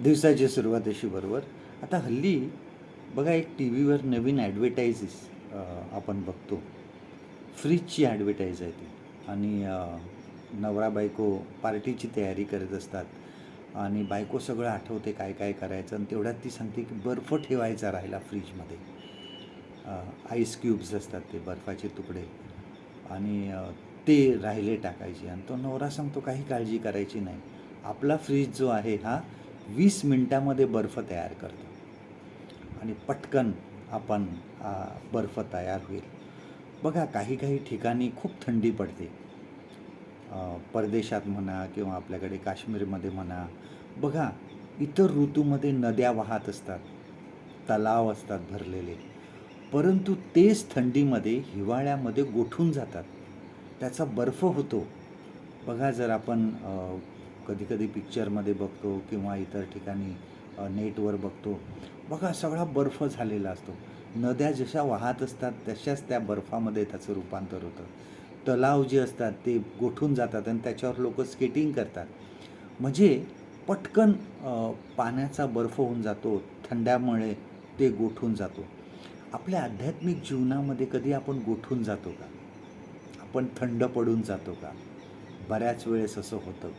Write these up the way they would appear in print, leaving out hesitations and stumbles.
दिवसाची सुरुवात अशी बरोबर. आता हल्ली बघा एक टी व्हीवर नवीन ॲडव्हर्टायझेस आपण बघतो. फ्रीजची ॲडव्हर्टाईज आहे ती आणि नवरा बायको पार्टीची तयारी करत असतात आणि बायको सगळं आठवते काय काय करायचं आणि तेवढ्यात ती सांगते की बर्फ ठेवायचा राहिला फ्रीजमध्ये. आईस क्यूब्स असतात ते बर्फाचे तुकडे आणि ते राहिले टाकायचे आणि तो नवरा सांगतो काही काळजी करायची नाही. आपला फ्रीज जो आहे हा 20 मिनिटामध्ये बर्फ तयार करतो आणि पटकन आपण बर्फ तयार होईल. बघा काही काही ठिकाणी खूप थंडी पडते. परदेशात म्हणा किंवा आपल्याकडे काश्मीरमध्ये म्हणा. बघा इतर ऋतूमध्ये नद्या वाहत असतात, तलाव असतात भरलेले, परंतु तेच थंडीमध्ये हिवाळ्यामध्ये गोठून जातात, त्याचा बर्फ होतो. बघा जर आपण कधी कधी पिक्चरमध्ये बघतो किंवा इतर ठिकाणी नेटवर बघतो, बघा सगळा बर्फ झालेला असतो. नद्या जशा वाहत असतात तशाच त्या बर्फामध्ये त्याचं रूपांतर होतं. तलाव जे असतात ते गोठून जातात आणि त्याच्यावर लोक स्केटिंग करतात. म्हणजे पटकन पाण्याचा बर्फ होऊन जातो, थंड्यामुळे ते गोठून जातो. आपल्या आध्यात्मिक जीवनामध्ये कधी आपण गोठून जातो का? आपण थंड पडून जातो का? बऱ्याच वेळेस असं होतं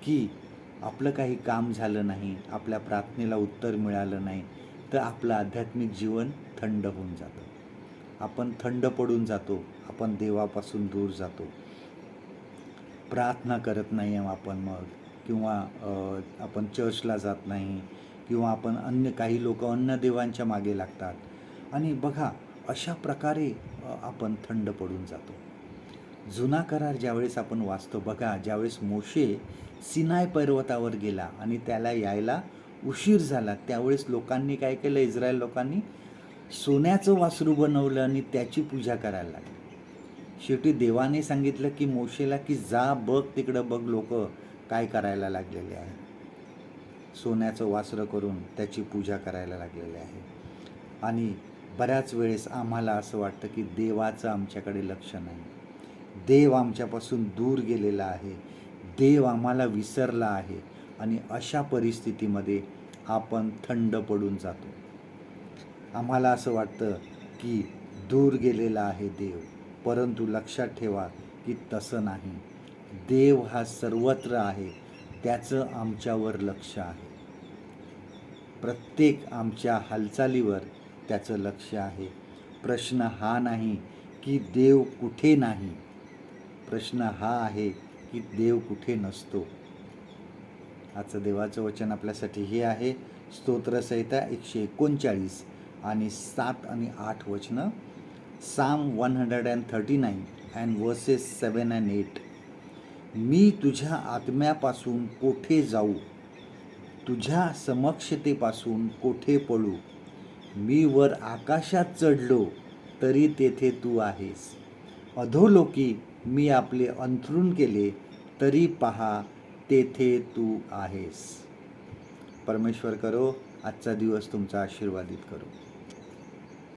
की आपलं काही काम झालं नाही, आपल्या प्रार्थनेला उत्तर मिळालं नाही, तर आपलं आध्यात्मिक जीवन थंड होऊन जातं. आपण थंड पडून जातो, आपण देवापासून दूर जातो, प्रार्थना करत नाही आपण मग, किंवा आपण चर्चला जात नाही, किंवा आपण अन्य काही लोक अन्य देवांच्या मागे लागतात आणि बघा अशा प्रकारे आपण थंड पडून जातो. जुना करार ज्यावेळेस आपण वाचतो, बघा ज्यावेळेस मोशे सिनाय पर्वतावर गेला आणि त्याला यायला उशीर झाला, त्यावेळेस लोकांनी काय केलं, इस्रायल लोकांनी सोन्याचं वासरू बनवलं आणि त्याची पूजा करायला लागली. शेवटी देवाने सांगितलं की मोशेला की जा बघ तिकडं, बघ लोक काय करायला लागलेले आहे, सोन्याचं वासरं करून त्याची पूजा करायला लागलेले आहे. आणि बऱ्याच वेळेस आम्हाला असं वाटतं की देवाचं आमच्याकडे लक्ष नाही, देव आमच्यापासून दूर गेलेला आहे, देव आम्हाला विसरला आहे आणि अशा परिस्थितीमध्ये आपण थंड पडून जातो. आम्हाला असं वाटतं की दूर गेलेला आहे देव, परंतु लक्षात ठेवा की तसं नाही. देव हा सर्वत्र आहे, त्याचं आमच्यावर लक्ष आहे. प्रत्येक आमच्या हालचालीवर त्याचं लक्ष आहे. प्रश्न हा नाही की देव कुठे नाही, प्रश्न हा आहे की देव कुठे नसतो. आजचं देवाचं वचन आपल्यासाठी हे आहे, स्तोत्रसंहिता 139 आणि 7 आणि 8 वचनं. Psalm 139 and verses 7 and 8. मी तुझ्या आत्म्यापासून कोठे जाऊ, तुझ्या समक्षतेपासून कोठे पळू. मी वर आकाशात चढलो तरी तेथे तू आहेस, अधोलोकी मी आपले अंथरूण केले तरी पहा तेथे तू आहेस. परमेश्वर करो आजचा दिवस तुमचा आशीर्वादित करो.